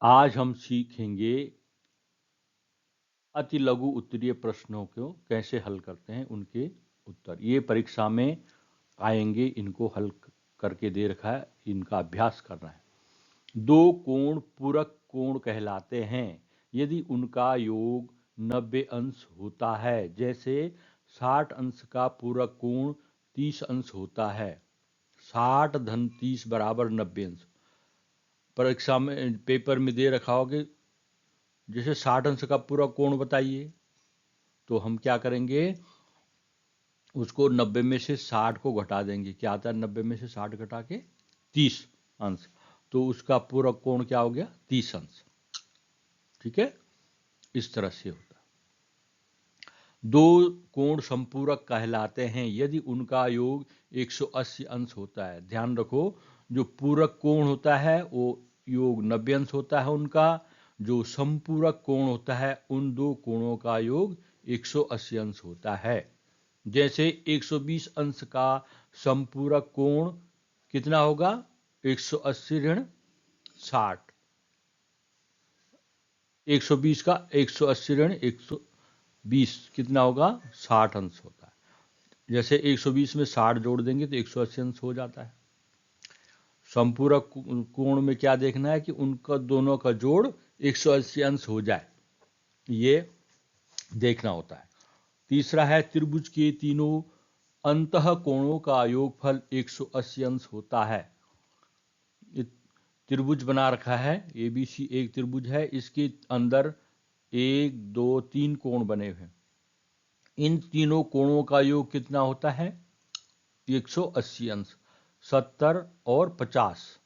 आज हम सीखेंगे अति लघु उत्तरीय प्रश्नों को कैसे हल करते हैं, उनके उत्तर। ये परीक्षा में आएंगे, इनको हल करके दे रखा है, इनका अभ्यास करना है। दो कोण पूरक कोण कहलाते हैं यदि उनका योग 90 अंश होता है। जैसे 60 अंश का पूरक कोण 30 अंश होता है। 60 धन 30 बराबर 90 अंश। परीक्षा में पेपर में दे रखा हो कि जैसे 60 अंश का पूरा कोण बताइए, तो हम क्या करेंगे, उसको 90 में से 60 को घटा देंगे। क्या आता है 90 में से 60 घटा के 30 अंश, तो उसका पूरा कोण क्या हो गया 30 अंश। ठीक है, इस तरह से होता है। दो कोण संपूरक कहलाते हैं यदि उनका योग 180 अंश होता है। ध्यान रखो, जो पूरक कोण होता है वो योग 90 अंश होता है उनका। जो संपूरक कोण होता है उन दो कोणों का योग 180 अंश होता है। जैसे 120 अंश का संपूरक कोण कितना होगा 180 ऋण 60। 120 का 180 ऋण 120 कितना होगा 60 अंश होता है। जैसे 120 में 60 जोड़ देंगे तो 180 अंश हो जाता है। संपूरक कोण में क्या देखना है कि उनका दोनों का जोड़ 180 अंश हो जाए, ये देखना होता है। तीसरा है त्रिभुज के तीनों अंतः कोणों का योगफल 180 अंश होता है। त्रिभुज बना रखा है, ABC एक त्रिभुज है, इसके अंदर 1 2 3 कोण बने हुए हैं। इन तीनों कोणों का योग कितना होता है 180 अंश। 70 और 50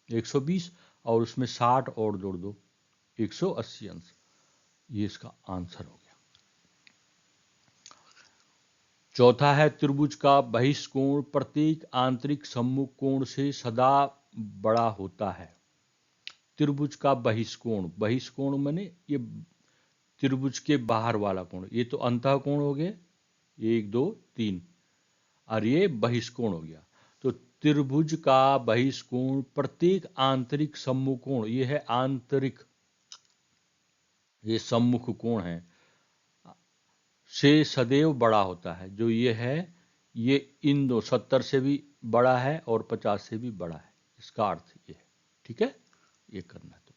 120 और उसमें 60 और जोड़ दो 180 अंश। ये इसका आंसर हो गया। चौथा है त्रिभुज का बहिष्कोण प्रत्येक आंतरिक सम्मुख कोण से सदा बड़ा होता है। त्रिभुज का बहिष्कोण, बहिष्कोण माने ये त्रिभुज के बाहर वाला कोण, ये तो अंतः कोण हो गए 1 2 3 और ये बहिष्कोण हो गया। तो त्रिभुज का बहिष्कोण प्रत्येक आंतरिक सम्मुख कोण, ये है आंतरिक, ये सम्मुख कोण है, से सदैव बड़ा होता है। जो ये है ये इन दो 70 से भी बड़ा है और 50 से भी बड़ा है, इसका अर्थ ये है। ठीक है, ये करना है तुमने।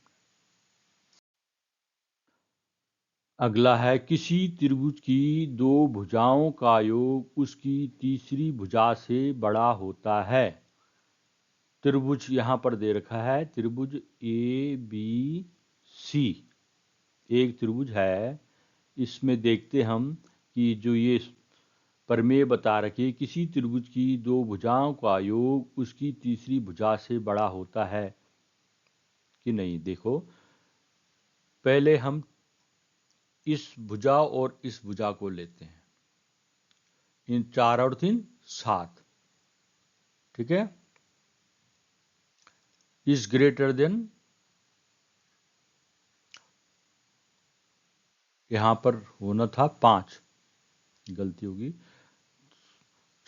अगला है किसी त्रिभुज की दो भुजाओं का योग उसकी तीसरी भुजा से बड़ा होता है। त्रिभुज यहां पर दे रखा है, त्रिभुज ABC एक त्रिभुज है। इसमें देखते हम कि जो ये प्रमेय बता रखी, किसी त्रिभुज की दो भुजाओं का योग उसकी तीसरी भुजा से बड़ा होता है कि नहीं। देखो, पहले हम इस भुजा और इस भुजा को लेते हैं, इन 4 और 3 7। ठीक है, इस ग्रेटर देन, यहां पर होना था 5, गलती होगी,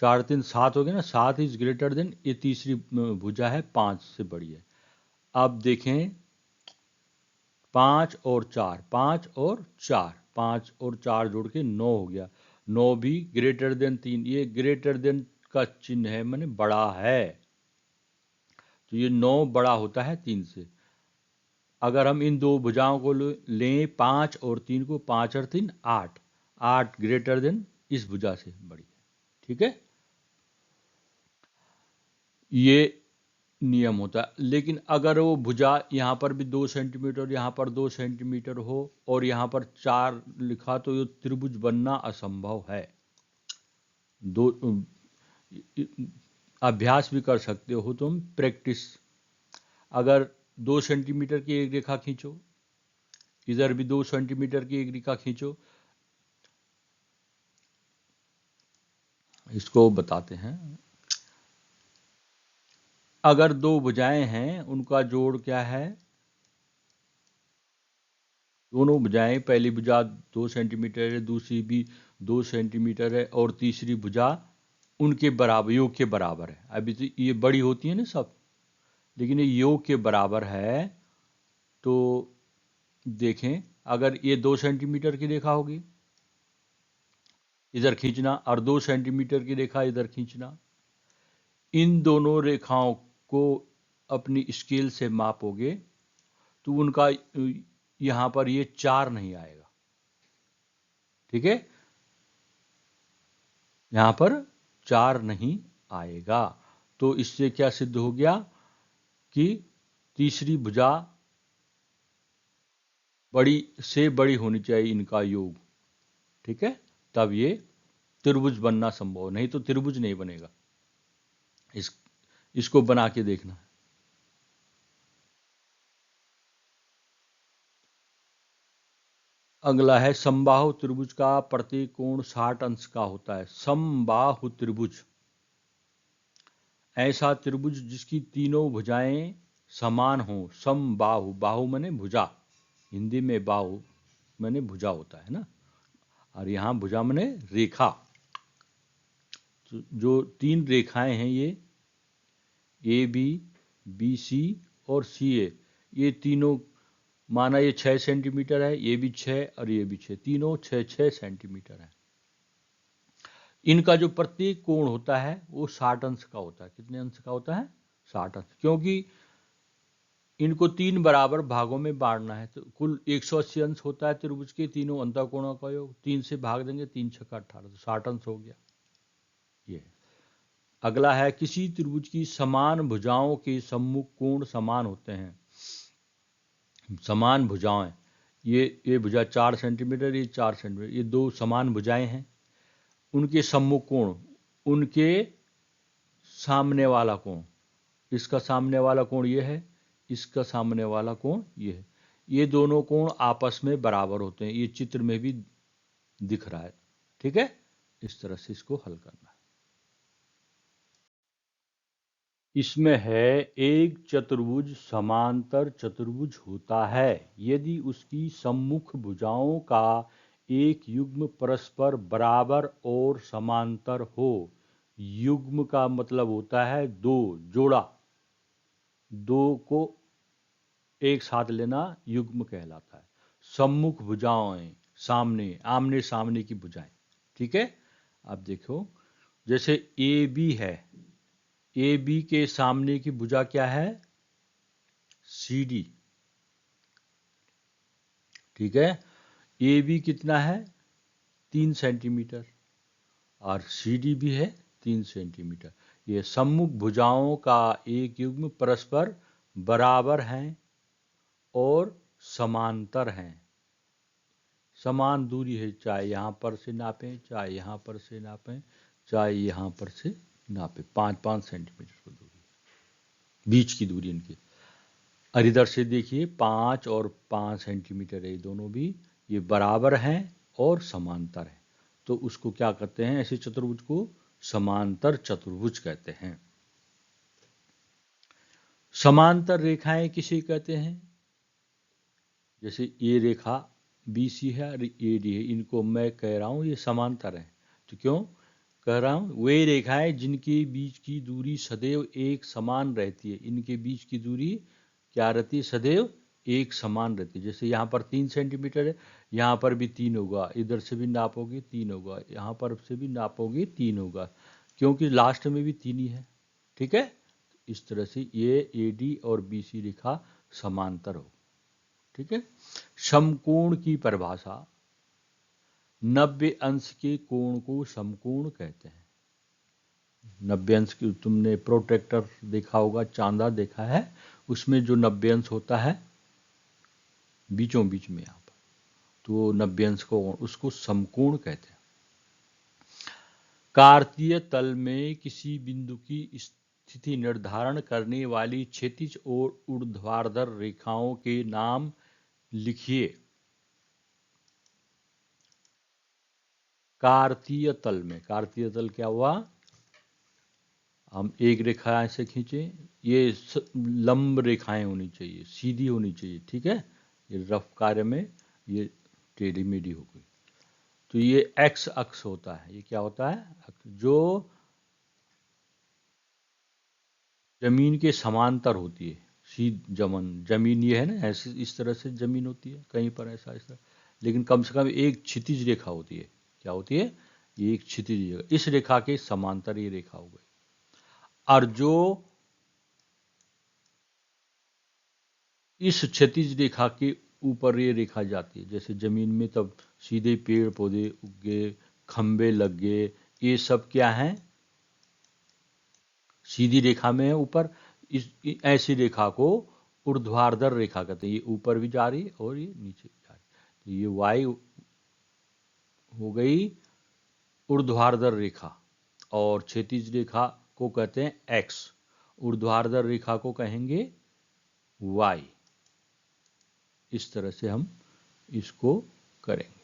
4 3 7 हो गया ना, 7 इज ग्रेटर देन, ये तीसरी भुजा है 5 से बड़ी है। अब देखें 5 और 4, 5 और 4, 5 और 4 जोड़ के 9 हो गया। 9 भी ग्रेटर देन 3, ये ग्रेटर देन का चिन्ह है, माने बड़ा है, तो ये 9 बड़ा होता है 3 से। अगर हम इन दो भुजाओं को लें 5 और 3 को, 5 और 3 8, 8 ग्रेटर देन इस भुजा से बड़ी है। ठीक है, ये नियम होता है। लेकिन अगर वो भुजा यहाँ पर भी 2 सेंटीमीटर, यहाँ पर 2 सेंटीमीटर हो और यहाँ पर 4 लिखा, तो ये त्रिभुज बनना असंभव है। दो अभ्यास भी कर सकते हो तुम, प्रैक्टिस। अगर 2 सेंटीमीटर की एक रेखा खींचो, इधर भी 2 सेंटीमीटर की एक रेखा खींचो, इसको बताते हैं। अगर दो भुजाएं हैं, उनका जोड़ क्या है, दोनों भुजाएं, पहली भुजा 2 सेंटीमीटर है, दूसरी भी 2 सेंटीमीटर है और तीसरी भुजा उनके बराबर, योग के बराबर है। अभी तो ये बड़ी होती है ना सब, लेकिन ये योग के बराबर है, तो देखें, अगर ये 2 सेंटीमीटर की रेखा होगी, इधर खींचना, और 2 सेंटीमीटर की रेखा इधर खींचना, इन दोनों रेखाओं को अपनी स्केल से मापोगे तो उनका यहां पर ये 4 नहीं आएगा, ठीक है, यहां पर 4 नहीं आएगा। तो इससे क्या सिद्ध हो गया कि तीसरी भुजा बड़ी से बड़ी होनी चाहिए इनका योग, ठीक है, तब ये त्रिभुज बनना संभव, नहीं तो त्रिभुज नहीं बनेगा। इसको बना के देखना। अगला है समबाहु त्रिभुज का प्रत्येक कोण 60 अंश का होता है। समबाहु त्रिभुज ऐसा त्रिभुज जिसकी तीनों भुजाएं समान हो। समबाहु, बाहु माने भुजा, हिंदी में बाहु माने भुजा होता है ना, और यहां भुजा माने रेखा। जो 3 रेखाएं हैं ये ए बी, बी सी और सी ए, ये तीनों माना ये 6 सेंटीमीटर है, ये भी 6 और ये भी 6, तीनों 6-6 सेंटीमीटर है। इनका जो प्रत्येक कोण होता है वो 60 अंश का होता है। कितने अंश का होता है? 60 अंश, क्योंकि इनको 3 बराबर भागों में बांटना है। तो कुल 180 अंश होता है त्रिभुज के तीनों अंतःकोणों का योग। 3 से भाग देंगे, 3 छक्का 18, तो 60 अंश हो गया ये। अगला है किसी त्रिभुज की समान भुजाओं के सम्मुख कोण समान होते हैं। समान भुजाएं, ये भुजा 4 सेंटीमीटर, ये 4 सेंटीमीटर, ये 2 समान भुजाएं हैं। उनके सम्मुख कोण, उनके सामने वाला कोण, इसका सामने वाला कोण ये है, इसका सामने वाला कोण ये है, ये दोनों कोण आपस में बराबर होते हैं। ये चित्र में भी दिख रहा है, ठीक है। इस तरह से इसको हल करना है। इसमें है एक चतुर्भुज समांतर चतुर्भुज होता है यदि उसकी सम्मुख भुजाओं का एक युग्म परस्पर बराबर और समांतर हो। युग्म का मतलब होता है 2, जोड़ा, 2 को एक साथ लेना युग्म कहलाता है। सम्मुख भुजाएं, सामने, आमने सामने की भुजाएं, ठीक है। अब देखो, जैसे ए बी है, ए बी के सामने की भुजा क्या है? सी डी, ठीक है। ए बी कितना है? 3 सेंटीमीटर, और सी डी भी है 3 सेंटीमीटर। ये सम्मुख भुजाओं का एक युग्म परस्पर बराबर हैं और समांतर हैं। समान दूरी है, चाहे यहाँ पर से नापें, चाहे यहाँ पर से नापें, चाहे यहाँ पर से नापें, 5-5 सेंटीमीटर की दूरी, बीच की दूरी इनकी। और इधर से देखिए 5 और 5 सेंटीमीटर है, ये दोनों भी ये बराबर हैं और समांतर हैं। तो उसको क्या कहते हैं? ऐसे चतुर्भुज को समांतर चतुर्भुज कहते हैं। समांतर रेखाएं किसे कहते हैं? जैसे ये रेखा BC है और AD है, इनको मैं कह रहा हूं ये समांतर है। तो क्यों कह रहा हूं? वे रेखाएं जिनके बीच की दूरी सदैव एक समान रहती है। इनके बीच की दूरी क्या रहती है? सदैव एक समान रहती है। जैसे यहाँ पर 3 सेंटीमीटर है, यहाँ पर भी 3 होगा, इधर से भी नापोगे 3 होगा, यहाँ पर से भी नापोगे 3 होगा, क्योंकि लास्ट में भी 3 ही है, ठीक है। इस तरह से ये AD और BC रेखा समांतर हो, ठीक है। समकोण की परिभाषा, 90 अंश के कोण को समकोण कहते हैं। 90 अंश की, तुमने प्रोट्रैक्टर देखा होगा, चांदा देखा है, उसमें जो 90 अंश होता है बीचों बीच में यहाँ पर, तो 90 अंश को उसको समकोण कहते हैं। कार्तीय तल में किसी बिंदु की स्थिति निर्धारण करने वाली क्षैतिज और ऊर्ध्वाधर रेखाओं के नाम लिखिए। कार्तीय तल में, कार्तीय तल क्या हुआ? हम एक रेखा ऐसे खींचे, ये लंब रेखाएं होनी चाहिए, सीधी होनी चाहिए, ठीक है। ये रफ कार्य में ये टेढ़ी मेढ़ी हो गई, तो ये एक्स अक्ष होता है। ये क्या होता है? जो जमीन के समांतर होती है, जमीन ये है ना, ऐसे इस तरह से जमीन होती है, कहीं पर ऐसा इस तरह, लेकिन कम से कम एक क्षितिज रेखा होती है। क्या होती है? ये एक क्षितिज रेखा, इस रेखा के समांतर ये रेखा हो गई। और जो इस क्षितिज रेखा के ऊपर ये रेखा जाती है, जैसे जमीन में तब सीधे पेड़ पौधे उगे, खंबे लग गए, ये सब क्या है? सीधी रेखा में है ऊपर। ऐसी रेखा को ऊर्ध्वाधर रेखा कहते हैं। ये ऊपर भी जा रही है और ये नीचे भी जा रही है। तो ये वाई हो गई ऊर्ध्वाधर रेखा, और क्षैतिज रेखा को कहते हैं एक्स, ऊर्ध्वाधर रेखा को कहेंगे वाई। इस तरह से हम इसको करेंगे।